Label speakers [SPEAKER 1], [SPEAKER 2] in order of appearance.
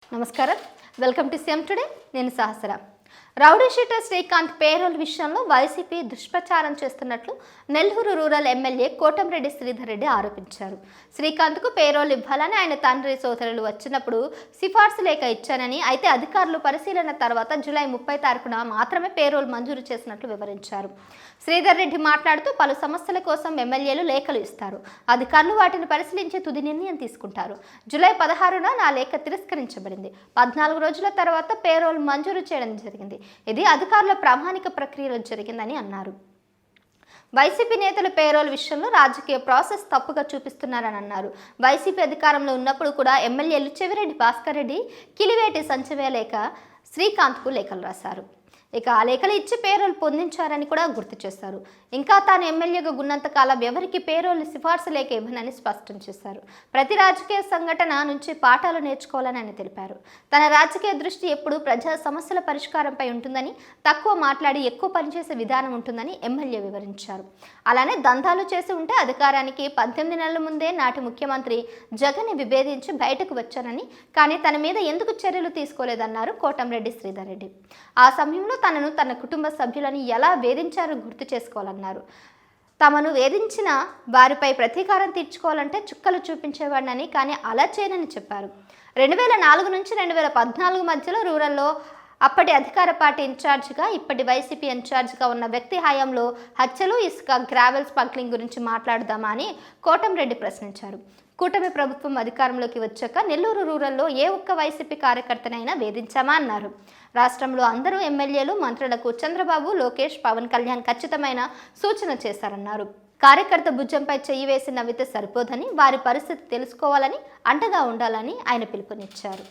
[SPEAKER 1] నమస్కారం, welcome to CM today. నేను సహస్ర. Rowdy sheeter Srikanth payroll విషయంలో వైసీపీ దుష్ప్రచారం చేస్తున్నట్లు నెల్లూరు రూరల్ ఎమ్మెల్యే కోటంరెడ్డి శ్రీధర్ రెడ్డి ఆరోపించారు. శ్రీకాంత్కు పేరోల్ ఇవ్వాలని ఆయన తండ్రి సోదరులు వచ్చినప్పుడు సిఫార్సు లేఖ ఇచ్చానని, అయితే అధికారులు పరిశీలన తర్వాత జూలై 30 తారీఖున మాత్రమే పేరోల్ మంజూరు చేసినట్లు వివరించారు. శ్రీధర్ రెడ్డి మాట్లాడుతూ పలు సమస్యల కోసం ఎమ్మెల్యేలు లేఖలు ఇస్తారు, అధికారులు వాటిని పరిశీలించి తుది నిర్ణయం తీసుకుంటారు. జూలై 16న నా లేఖ తిరస్కరించబడింది. 14 రోజుల తర్వాత పేరోల్ మంజూరు చేయడం జరిగింది. ఇది అధికారుల ప్రామాణిక ప్రక్రియలో జరిగిందని అన్నారు. వైసీపీ నేతలు పేరోల్ విషయంలో రాజకీయ ప్రాసెస్ తప్పుగా చూపిస్తున్నారని అన్నారు. వైసీపీ అధికారంలో ఉన్నప్పుడు కూడా ఎమ్మెల్యేలు చెవిరెడ్డి భాస్కర్ రెడ్డి, కిలివేటి సంచవే లేఖ శ్రీకాంత్కు లేఖలు రాశారు. ఇక ఆ లేఖలు ఇచ్చి పేరోల్ పొందించారని కూడా గుర్తు చేశారు. ఇంకా తాను ఎమ్మెల్యేగా ఉన్నంతకాలం ఎవరికి పేరోల్ సిఫార్సు లేఖ ఇవ్వనని స్పష్టం చేశారు. ప్రతి రాజకీయ సంఘటన నుంచి పాఠాలు నేర్చుకోవాలని ఆయన తెలిపారు. తన రాజకీయ దృష్టి ఎప్పుడూ ప్రజా సమస్యల పరిష్కారంపై ఉంటుందని, తక్కువ మాట్లాడి ఎక్కువ పనిచేసే విధానం ఉంటుందని ఎమ్మెల్యే వివరించారు. అలానే దందాలు చేసి ఉంటే అధికారానికి 18 నెలల ముందే నాటి ముఖ్యమంత్రి జగన్ని విభేదించి బయటకు వచ్చానని, కానీ తన మీద ఎందుకు చర్యలు తీసుకోలేదన్నారు కోటంరెడ్డి శ్రీధర్ రెడ్డి. ఆ సమయంలో తనను తన కుటుంబ సభ్యులను ఎలా వేధించారో గుర్తు చేసుకోవాలన్నారు. తమను వేధించిన వారిపై ప్రతీకారం తీర్చుకోవాలంటే చుక్కలు చూపించేవాడినని, కానీ అలా చేయనని చెప్పారు. 2004 నుంచి 2014 మధ్యలో రూరల్లో అప్పటి అధికార పార్టీ ఇన్ఛార్జిగా, ఇప్పటి వైసీపీ ఇన్ఛార్జిగా ఉన్న వ్యక్తి హయాంలో హత్యలు, ఇసుక, గ్రావెల్ స్మగ్లింగ్ గురించి మాట్లాడదామా అని కోటంరెడ్డి ప్రశ్నించారు. కూటమి ప్రభుత్వం అధికారంలోకి వచ్చాక నెల్లూరు రూరల్లో ఏ ఒక్క వైసీపీ కార్యకర్తనైనా వేధించామా అన్నారు. రాష్ట్రంలో అందరూ ఎమ్మెల్యేలు, మంత్రులకు చంద్రబాబు, లోకేష్, పవన్ కళ్యాణ్ ఖచ్చితమైన సూచన చేశారన్నారు. కార్యకర్త భుజంపై చెయ్యి వేసి నవ్వితే సరిపోదని, వారి పరిస్థితి తెలుసుకోవాలని, అండగా ఉండాలని ఆయన పిలుపునిచ్చారు.